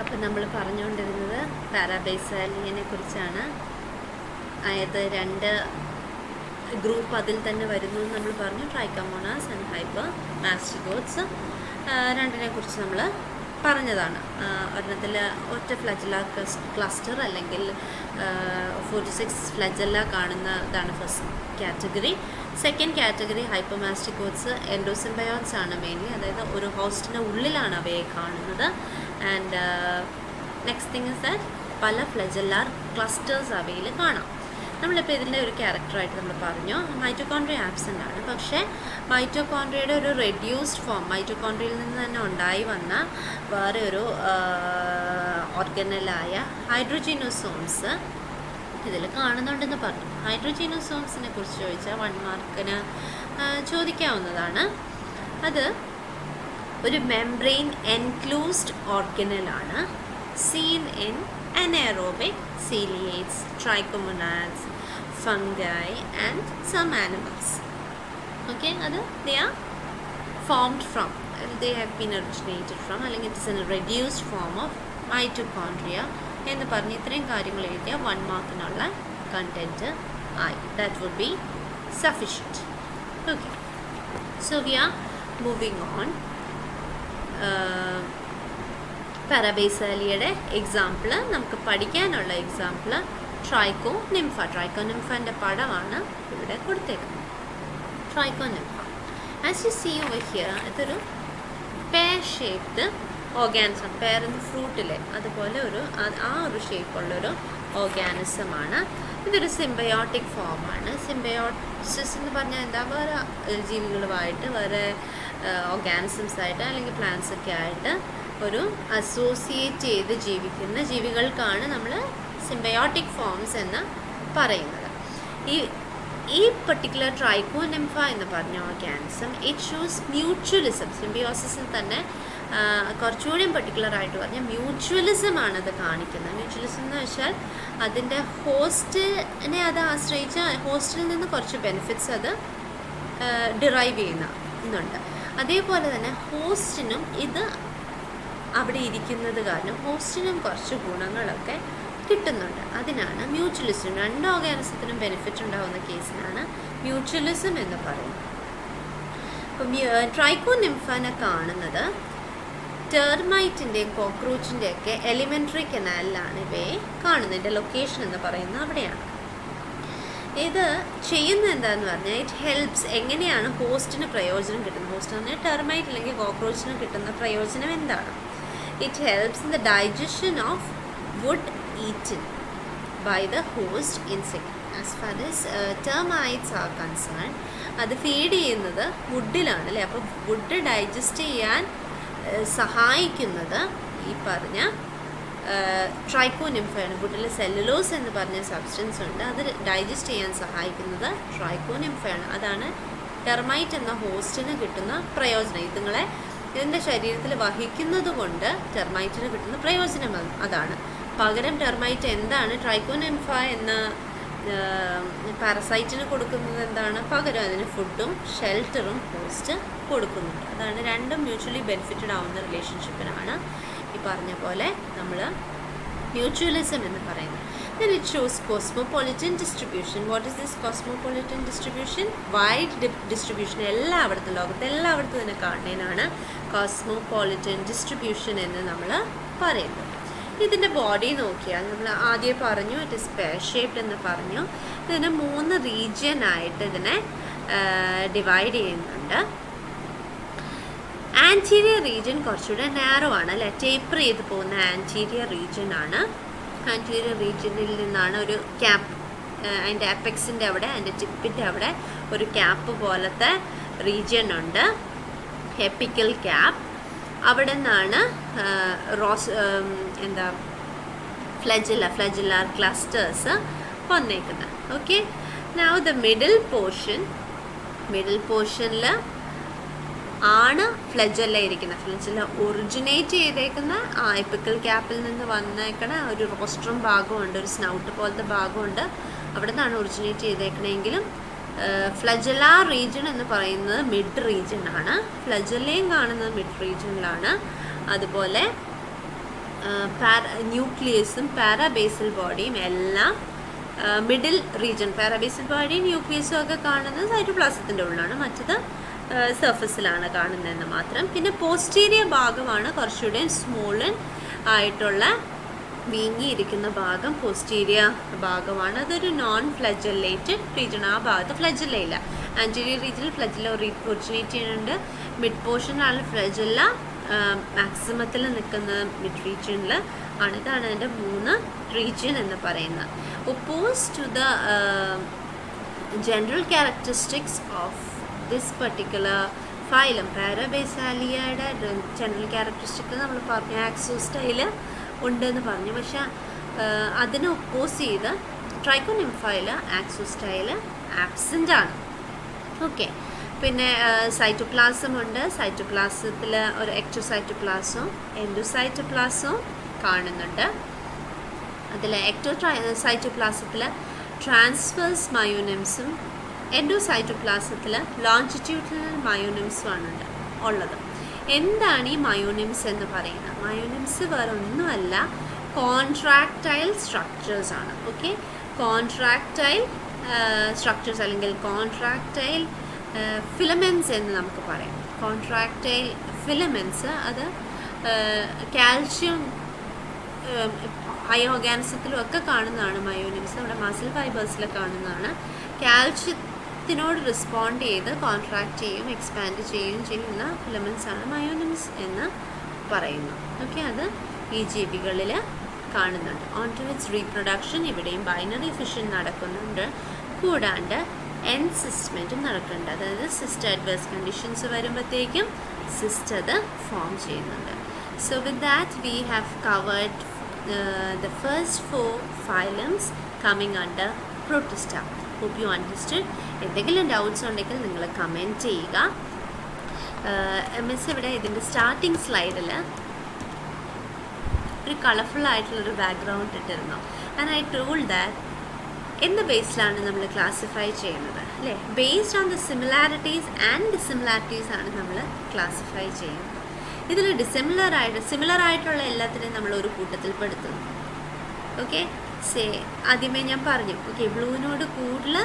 അപ്പം നമ്മൾ പറഞ്ഞുകൊണ്ടിരുന്നത് പാരാബൈസാലിയനെ കുറിച്ചാണ്. അതായത് രണ്ട് ഗ്രൂപ്പ് അതിൽ തന്നെ വരുന്നു എന്ന് നമ്മൾ പറഞ്ഞു. ട്രൈക്കോമോണാസ് ആൻഡ് ഹൈപ്പർ മാസ്റ്റിഗോട്സ് രണ്ടിനെ കുറിച്ച് നമ്മൾ പറഞ്ഞതാണ്. ഒരെണ്ണത്തിൽ ഒറ്റ ഫ്ലജല്ല ക്ലസ്റ്റർ അല്ലെങ്കിൽ 4 to 6 ഫ്ലജല്ല കാണുന്നതാണ് ഫസ്റ്റ് കാറ്റഗറി. സെക്കൻഡ് കാറ്റഗറി ഹൈപ്പർമാസ്റ്റിഗോട്സ് എൻഡോസിംബയോട്സ് ആണ് മെയിൻലി, അതായത് ഒരു ഹോസ്റ്റിൻ്റെ ഉള്ളിലാണ് അവയെ കാണുന്നത്. And next thing is that പല ഫ്ലജല്ലാർ ക്ലസ്റ്റേഴ്സ് അവയിൽ കാണാം. നമ്മളിപ്പോൾ ഇതിൻ്റെ ഒരു ക്യാരക്ടറായിട്ട് നമ്മൾ പറഞ്ഞു മൈറ്റോകോൺട്രിയ ആബ്സെൻ്റ് ആണ്. പക്ഷേ മൈറ്റോകോൺട്രിയയുടെ ഒരു റെഡ്യൂസ്ഡ് ഫോം, മൈറ്റോകോൺട്രിയയിൽ നിന്ന് തന്നെ ഉണ്ടായി വന്ന വേറെ ഒരു ഓർഗനലായ ഹൈഡ്രോജിനോസോംസ് ഇതിൽ കാണുന്നുണ്ടെന്ന് പറഞ്ഞു. ഹൈഡ്രോജിനോസോംസിനെ കുറിച്ച് ചോദിച്ചാൽ 1 മാർക്കിന് ചോദിക്കാവുന്നതാണ്. അത് ഒരു മെംബ്രെയിൻ എൻക്ലോസ്ഡ് ഓർഗനലാണ്. Seen in anaerobic ciliates, trichomonads, fungi and some animals. Okay, they are formed from, they have been originated from, അല്ലെങ്കിൽ it is a reduced form of mitochondria എന്ന് പറഞ്ഞ് ഇത്രയും കാര്യങ്ങൾ എഴുതിയാൽ 1 മാർക്കിനുള്ള കണ്ടൻറ്റ് ആയി. That would be sufficient. Okay, so we are moving on. പാരാബൈസാലിയയുടെ example നമുക്ക് പഠിക്കാനുള്ള എക്സാമ്പിൾ ട്രൈക്കോനിംഫ. ട്രൈക്കോനിംഫൻ്റെ പടമാണ് ഇവിടെ കൊടുത്തേക്കുന്നത്. Trichonympha as you see over here, ഇതൊരു പെയർ ഷേപ്ഡ് ഓർഗാനിസം, പെയർ എന്ന ഫ്രൂട്ടിലെ അതുപോലെ ആ ഒരു ഷേപ്പുള്ളൊരു ഓർഗാനിസമാണ്. ഇതൊരു സിംബയോട്ടിക് ഫോമാണ്. സിംബയോസിസ് എന്ന് പറഞ്ഞാൽ എന്താ, വേറെ ജീവികളുമായിട്ട് വേറെ ഓർഗാനിസംസ് ആയിട്ട് അല്ലെങ്കിൽ പ്ലാന്റ്സ് ഒക്കെ ആയിട്ട് ഒരു അസോസിയേറ്റ് ചെയ്ത് ജീവിക്കുന്ന ജീവികൾക്കാണ് നമ്മൾ സിംബയോട്ടിക് ഫോംസ് എന്ന് പറയുന്നത്. ഈ പർട്ടിക്കുലർ ട്രൈക്കോനിംഫ എന്ന് പറഞ്ഞ ഓർഗാനിസം ഇറ്റ് ഷോസ് മ്യൂച്വലിസം. സിംബിയോസിസിൽ തന്നെ കുറച്ചുകൂടി പർട്ടിക്കുലർ ആയിട്ട് പറഞ്ഞാൽ മ്യൂച്വലിസം ആണത് കാണിക്കുന്നത്. മ്യൂച്വലിസം എന്ന് വെച്ചാൽ അതിൻ്റെ ഹോസ്റ്റിനെ അത് ആശ്രയിച്ച് ഹോസ്റ്റിൽ നിന്ന് കുറച്ച് ബെനിഫിറ്റ്സ് അത് ഡിറൈവ് ചെയ്യുന്നുണ്ട്. അതേപോലെ തന്നെ ഹോസ്റ്റിനും ഇത് അവിടെ ഇരിക്കുന്നത് കാരണം ഹോസ്റ്റിനും കുറച്ച് ഗുണങ്ങളൊക്കെ കിട്ടുന്നുണ്ട്. അതിനാണ് മ്യൂച്വലിസം. രണ്ട് ഓർഗാനിസത്തിനും ബെനിഫിറ്റ് ഉണ്ടാകുന്ന കേസിനാണ് മ്യൂച്വലിസം എന്ന് പറയുന്നത്. അപ്പം ട്രൈക്കോനിംഫനെ കാണുന്നത് ടെർമൈറ്റിൻ്റെയും കോക്രോച്ചിൻ്റെയൊക്കെ എലിമെൻ്ററി കനാലിലാണ് ഇവയെ കാണുന്നത്. ഇതിൻ്റെ ലൊക്കേഷൻ എന്ന് പറയുന്നത് അവിടെയാണ്. ഇത് ചെയ്യുന്നത് എന്താണെന്ന് പറഞ്ഞാൽ ഇറ്റ് ഹെൽപ്സ്. എങ്ങനെയാണ് ഹോസ്റ്റിന് പ്രയോജനം കിട്ടുന്നത്? ഹോസ്റ്റ് പറഞ്ഞാൽ ടെർമൈറ്റ് അല്ലെങ്കിൽ കോക്രോച്ചിന് കിട്ടുന്ന പ്രയോജനം എന്താണ്? It helps in the digestion of wood eaten by the host insect. As far as termites are concerned, അത് ഫീഡ് ചെയ്യുന്നത് വുഡിലാണ് അല്ലേ. അപ്പോൾ വുഡ് ഡൈജസ്റ്റ് ചെയ്യാൻ സഹായിക്കുന്നത് ഈ പറഞ്ഞ ട്രൈക്കോനിംഫയാണ്. വുഡിൽ സെല്ലുലോസ് എന്ന് പറഞ്ഞ സബ്സ്റ്റൻസ് ഉണ്ട്, അത് ഡൈജസ്റ്റ് ചെയ്യാൻ സഹായിക്കുന്നത് ട്രൈക്കോനിംഫയാണ്. അതാണ് ടെർമൈറ്റ് എന്ന ഹോസ്റ്റിന് കിട്ടുന്ന പ്രയോജനം. ഇതുങ്ങളെ ഇതിൻ്റെ ശരീരത്തിൽ വഹിക്കുന്നത് കൊണ്ട് ടെർമൈറ്റിന് കിട്ടുന്ന പ്രയോജനം അതാണ്. പകരം ടെർമൈറ്റ് എന്താണ് ട്രൈക്കോനിംഫ എന്ന പാരസൈറ്റിന് കൊടുക്കുന്നത് എന്താണ്? പകരം അതിന് ഫുഡും ഷെൽട്ടറും ഹോസ്റ്റ് കൊടുക്കുന്നുണ്ട്. അതാണ് രണ്ടും മ്യൂച്വലി ബെനിഫിറ്റഡ് ആവുന്ന റിലേഷൻഷിപ്പിനാണ് ഈ പറഞ്ഞ പോലെ നമ്മൾ മ്യൂച്വലിസം എന്ന് പറയുന്നത്. Then it shows cosmopolitan distribution. What is this cosmopolitan distribution? Wide distribution. എല്ലായിടത്തും, ലോകത്ത് എല്ലായിടത്തും തന്നെ കാണുന്നതിനാണ് കോസ്മോപോളിറ്റൻ ഡിസ്ട്രിബ്യൂഷൻ എന്ന് നമ്മൾ പറയുന്നത്. ഇതിൻ്റെ ബോഡി നോക്കിയാൽ നമ്മൾ ആദ്യം പറഞ്ഞു ഇറ്റ് ഇസ് പെയർ ഷേപ്ഡ് എന്ന് പറഞ്ഞു. ഇതിന് 3 റീജിയനായിട്ട് ഇതിനെ ഡിവൈഡ് ചെയ്യുന്നുണ്ട്. ആൻറ്റീരിയർ റീജിയൻ കുറച്ചുകൂടെ നാരോ ആണ് അല്ലേ, ടേപ്പർ ചെയ്ത് പോകുന്ന ആൻറ്റീരിയർ റീജിയൻ ആണ്. ആൻറ്റീരിയർ റീജിയനിൽ നിന്നാണ് ഒരു ക്യാപ്പ്, അതിൻ്റെ അപ്പെക്സിൻ്റെ അവിടെ, അതിൻ്റെ ടിപ്പിൻ്റെ അവിടെ ഒരു ക്യാപ്പ് പോലത്തെ റീജിയൻ ഉണ്ട്, എപ്പിക്കൽ ക്യാപ്പ്. അവിടെ നിന്നാണ് ഫ്ലജുലാർ ക്ലസ്റ്റേഴ്സ് വന്നേക്കുന്നത്. ഓക്കെ, നൗ ദ മിഡിൽ പോർഷനിൽ ആണ് ഫ്ലജല്ല ഇരിക്കുന്നത്. ഫ്ലജല്ല ഒറിജിനേറ്റ് ചെയ്തേക്കുന്ന ആ എപ്പിക്കൽ ക്യാപ്പിൽ നിന്ന് വന്നേക്കണ ഒരു റോസ്ട്രം ഭാഗമുണ്ട്, ഒരു സ്നൗട്ട് പോലത്തെ ഭാഗമുണ്ട്, അവിടെ നിന്നാണ് ഒറിജിനേറ്റ് ചെയ്തേക്കണമെങ്കിലും ഫ്ലജലാർ റീജിയൻ എന്ന് പറയുന്നത് മിഡ് റീജിയൻ ആണ്. ഫ്ലജല്ലയും കാണുന്നത് മിഡ് റീജിയനിലാണ്. അതുപോലെ ന്യൂക്ലിയസും പാരാബേസൽ ബോഡിയും എല്ലാം മിഡിൽ റീജിയൻ, പാരാബേസൽ ബോഡിയും ന്യൂക്ലിയസും ഒക്കെ കാണുന്നത് സൈറ്റോപ്ലാസത്തിൻ്റെ ഉള്ളിലാണ്, മറ്റത് സർഫസിലാണ് കാണുന്നതെന്ന് മാത്രം. പിന്നെ പോസ്റ്റീരിയർ ഭാഗമാണ് കുറച്ചുകൂടെ സ്മോളൻ ആയിട്ടുള്ള വീങ്ങിയിരിക്കുന്ന ഭാഗം, പോസ്റ്റീരിയർ ഭാഗമാണ്. അതൊരു നോൺ ഫ്ലജല്ലേറ്റഡ് റീജിയൻ. ആ ഭാഗത്ത് ഫ്ലജല്ല ഇല്ല. ആൻറ്റീരിയർ റീജിയനിൽ ഫ്ലജല്ല ഒറിജിനേറ്റ് ചെയ്യുന്നുണ്ട്. മിഡ് പോർഷനിലാണ് ഫ്ലജല്ല, മാക്സിമത്തിൽ നിൽക്കുന്ന മിഡ് റീജിയനിൽ ആണ്. ഇതാണ് അതിൻ്റെ 3 റീജിയൻ എന്ന് പറയുന്നത്. Opposed to the general characteristics of this particular phylum, പാരാബേസാലിയയുടെ ജനറൽ ക്യാരക്ടറിസ്റ്റിക് നമ്മൾ പറഞ്ഞു ആക്സോസ്റ്റൈല് ഉണ്ടെന്ന് പറഞ്ഞു. പക്ഷെ അതിനെ ഒപ്പോസ് ചെയ്ത് ട്രൈക്കോനിംഫയില് ആക്സോസ്റ്റൈല് ആബ്സെൻ്റ് ആണ്. ഓക്കെ. പിന്നെ സൈറ്റോപ്ലാസം ഉണ്ട്. സൈറ്റോപ്ലാസത്തിൽ ഒരു എക്ടോസൈറ്റോപ്ലാസവും എൻഡോസൈറ്റോപ്ലാസവും കാണുന്നുണ്ട്. അതിൽ സൈറ്റോപ്ലാസത്തിൽ ട്രാൻസ്വേഴ്സ് മയോനിംസും എൻഡോസൈറ്റോപ്ലാസത്തിൽ ലോഞ്ചിറ്റ്യൂഡിനൽ മയോനിംസുമാണ് ഉള്ളത്. എന്താണ് ഈ മയോനിംസ് എന്ന് പറയുന്നത്? മയോനിംസ് വേറെ ഒന്നുമല്ല, കോൺട്രാക്ടൈൽ സ്ട്രക്ചേഴ്സ് ആണ്. ഓക്കെ, കോൺട്രാക്ടൈൽ സ്ട്രക്ചേഴ്സ് അല്ലെങ്കിൽ കോൺട്രാക്ടൈൽ ഫിലമെൻറ്റ്സ് എന്ന് നമുക്ക് പറയാം. കോൺട്രാക്ടൈൽ ഫിലമെൻറ്റ്സ് അത് കാൽഷ്യം ഹൈ ഓർഗാനിസത്തിലും ഒക്കെ കാണുന്നതാണ് മയോനിംസ്. നമ്മുടെ മസിൽ ഫൈബേഴ്സിൽ കാണുന്നതാണ്. കാൽഷ്യത്തിനോട് റെസ്പോണ്ട് ചെയ്ത് കോൺട്രാക്ട് ചെയ്യും എക്സ്പാൻഡ് ചെയ്യുന്ന ഫിലമെൻറ്റ്സ് ആണ് മയോനിംസ് എന്ന് പറയുന്നു. ഓക്കെ, അത് ഈ ജീവികളിൽ കാണുന്നുണ്ട്. ഓൺ ടു ഇറ്റ്സ് റീപ്രൊഡക്ഷൻ ഇവിടെയും ബൈനറി ഫിഷൻ നടക്കുന്നുണ്ട്. കൂടാണ്ട് എൻസിസ്റ്റ്മെൻറ്റും നടക്കുന്നുണ്ട്. അതായത് സിസ്റ്റ് അഡ്വേഴ്സ് കണ്ടീഷൻസ് വരുമ്പോഴത്തേക്കും സിസ്റ്റ് അത് ഫോം ചെയ്യുന്നുണ്ട്. So with that we have covered the first 4 phylums coming under Protista. Hope you understood. എന്തെങ്കിലും ഡൗട്ട്സ് ഉണ്ടെങ്കിൽ നിങ്ങൾ കമൻറ്റ് ചെയ്യുക. മിസ് ഇവിടെ ഇതിൻ്റെ സ്റ്റാർട്ടിങ് സ്ലൈഡിൽ ഒരു കളർഫുൾ ആയിട്ടുള്ളൊരു ബാക്ക്ഗ്രൗണ്ട് ഇട്ടിരുന്നു. ആൻഡ് ഐ ടോൾഡ് ദാറ്റ് എന്ത് ബേസിലാണ് നമ്മൾ ക്ലാസിഫൈ ചെയ്യുന്നത് അല്ലേ? Based on the similarities and dissimilarities ആണ് നമ്മൾ ക്ലാസിഫൈ ചെയ്യുന്നത്. ഇതിൽ സിമിലർ ആയിട്ടുള്ള എല്ലാത്തിനെയും നമ്മൾ ഒരു കൂട്ടത്തിൽ പെടുത്തുന്നു. ഓക്കെ, ആദ്യമേ ഞാൻ പറഞ്ഞു, ഓക്കെ, ബ്ലൂവിനോട് കൂടുതൽ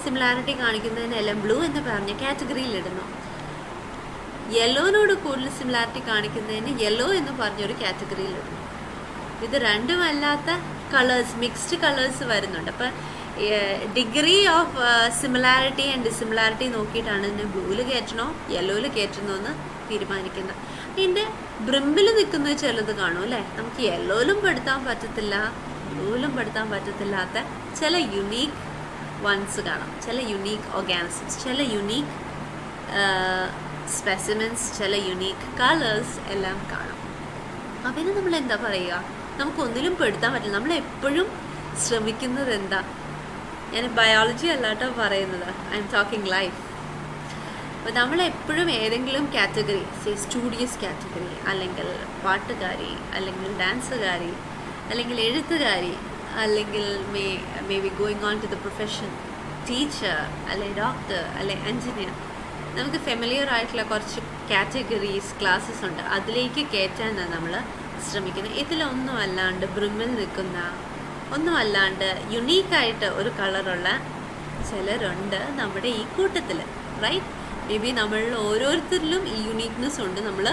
സിമിലാരിറ്റി കാണിക്കുന്നതിനെല്ലാം ബ്ലൂ എന്ന് പറഞ്ഞ കാറ്റഗറിയിലിടുന്നു. യെല്ലോനോട് കൂടുതൽ സിമിലാരിറ്റി കാണിക്കുന്നതിന് യെല്ലോ എന്ന് പറഞ്ഞൊരു കാറ്റഗറിയിലിടുന്നു. ഇത് രണ്ടുമല്ലാത്ത കളേഴ്സ്, മിക്സ്ഡ് കളേഴ്സ് വരുന്നുണ്ട്. അപ്പം degree of similarity and dissimilarity നോക്കിയിട്ടാണ് ഇതിനെ ബ്ലൂവിൽ കയറ്റണോ യെല്ലോയിൽ കയറ്റണോ എന്ന് തീരുമാനിക്കുന്നത്. ഇതിൻ്റെ ബ്രിമ്പിൽ നിൽക്കുന്നത് ചിലത് കാണും അല്ലേ? നമുക്ക് യെല്ലോയിലും പെടുത്താൻ പറ്റത്തില്ല, ബ്ലൂവിലും പെടുത്താൻ പറ്റത്തില്ലാത്ത ചില യുണീക്ക് വൺസ് കാണാം, ചില യുണീക്ക് ഓർഗാനിസംസ്, ചില യുണീക്ക് സ്പെസിമെൻസ്, ചില യുണീക്ക് കളേഴ്സ് എല്ലാം കാണാം. അതിന് നമ്മൾ എന്താ പറയുക? നമുക്കൊന്നിലും പെടുത്താൻ പറ്റില്ല. നമ്മളെപ്പോഴും ശ്രമിക്കുന്നത് എന്താ? ഞാൻ ബയോളജി അല്ലാട്ടോ പറയുന്നത്, ഐ എം ടോക്കിംഗ് ലൈഫ്. അപ്പോൾ നമ്മളെപ്പോഴും ഏതെങ്കിലും കാറ്റഗറി, സ്റ്റുഡിയസ് കാറ്റഗറി, അല്ലെങ്കിൽ പാട്ടുകാരി, അല്ലെങ്കിൽ ഡാൻസുകാരി, അല്ലെങ്കിൽ എഴുത്തുകാരി, അല്ലെങ്കിൽ maybe going on to the profession teacher, അല്ലെങ്കിൽ ഡോക്ടർ, അല്ലെങ്കിൽ എൻജിനീയർ. നമുക്ക് ഫെമിലിയർ ആയിട്ടുള്ള കുറച്ച് കാറ്റഗറീസ് ക്ലാസ്സസ് ഉണ്ട്, അതിലേക്ക് കയറ്റാനാണ് നമ്മൾ ശ്രമിക്കുന്നത്. ഇതിലൊന്നും അല്ലാണ്ട് ബ്രിമ്മിൽ നിൽക്കുന്ന, ഒന്നും അല്ലാണ്ട് യുണീക്കായിട്ട് ഒരു കളറുള്ള ചിലരുണ്ട് നമ്മുടെ ഈ കൂട്ടത്തിൽ, റൈറ്റ്? മേ ബി നമ്മളിൽ ഓരോരുത്തരിലും ഈ യുണീക്നെസ് ഉണ്ട്. നമ്മൾ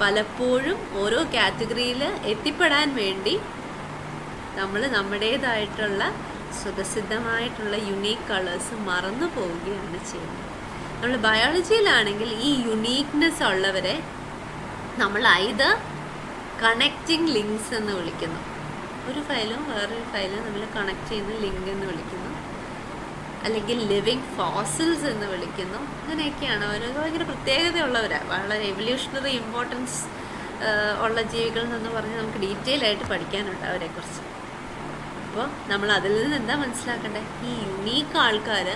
പലപ്പോഴും ഓരോ കാറ്റഗറിയിൽ എത്തിപ്പെടാൻ വേണ്ടി നമ്മൾ നമ്മുടേതായിട്ടുള്ള സ്വതസിദ്ധമായിട്ടുള്ള യുണീക്ക് കളേഴ്സ് മറന്നു പോവുകയാണ് ചെയ്യുന്നത്. നമ്മൾ ബയോളജിയിലാണെങ്കിൽ ഈ യുണീക്നെസ് ഉള്ളവരെ നമ്മൾ ഐദർ കണക്റ്റിംഗ് ലിങ്ക്സ് എന്ന് വിളിക്കുന്നു. ഒരു ഫയലും വേറൊരു ഫയലും നമ്മൾ കണക്ട് ചെയ്യുന്ന ലിങ്ക് എന്ന് വിളിക്കുന്നു, അല്ലെങ്കിൽ ലിവിങ് ഫോസിൽസ് എന്ന് വിളിക്കുന്നു. അങ്ങനെയൊക്കെയാണ്. അവർ ഭയങ്കര പ്രത്യേകതയുള്ളവരാണ്, വളരെ എവല്യൂഷണറി ഇമ്പോർട്ടൻസ് ഉള്ള ജീവികൾ എന്ന് പറഞ്ഞ് നമുക്ക് ഡീറ്റെയിൽ ആയിട്ട് പഠിക്കാനുണ്ട് അവരെക്കുറിച്ച്. അപ്പോൾ നമ്മൾ അതിൽ നിന്ന് എന്താ മനസ്സിലാക്കണ്ടേ? ഈ യുണീക്ക് ആൾക്കാർ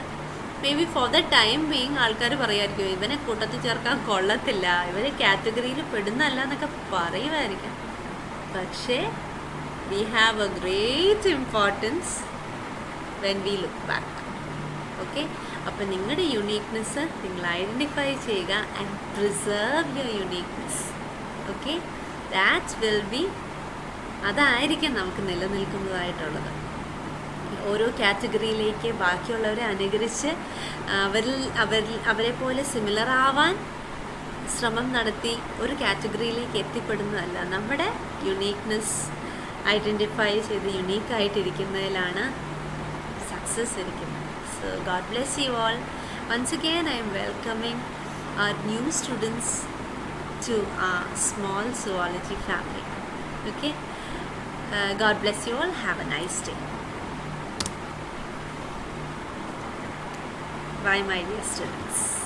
may be for the time being ആൾക്കാർ പറയുമായിരിക്കും ഇവനെ കൂട്ടത്തിൽ ചേർക്കാൻ കൊള്ളത്തില്ല, ഇവരെ കാറ്റഗറിയിൽ പെടുന്നല്ല എന്നൊക്കെ പറയുമായിരിക്കാം. പക്ഷേ we have a great importance when we look back. Okay, അപ്പോൾ നിങ്ങളുടെ യുണീക്നെസ് നിങ്ങൾ ഐഡൻറ്റിഫൈ ചെയ്യുക and preserve your uniqueness. Okay, that will be അതായിരിക്കും നമുക്ക് നിലനിൽക്കുന്നതായിട്ടുള്ളത്. ഓരോ കാറ്റഗറിയിലേക്ക് ബാക്കിയുള്ളവരെ അനുകരിച്ച് അവരെ പോലെ സിമിലർ ആവാൻ ശ്രമം നടത്തി ഒരു കാറ്റഗറിയിലേക്ക് എത്തിപ്പെടുന്നതല്ല. നമ്മുടെ യുണീക്നെസ് ഐഡൻറ്റിഫൈ ചെയ്ത് യുണീക്കായിട്ടിരിക്കുന്നതിലാണ് സക്സസ് ഇരിക്കുന്നത്. So God bless you all. Once again I'm welcoming our new students to our small zoology family. Okay, God bless you all. Have a nice day. Bye my dear students.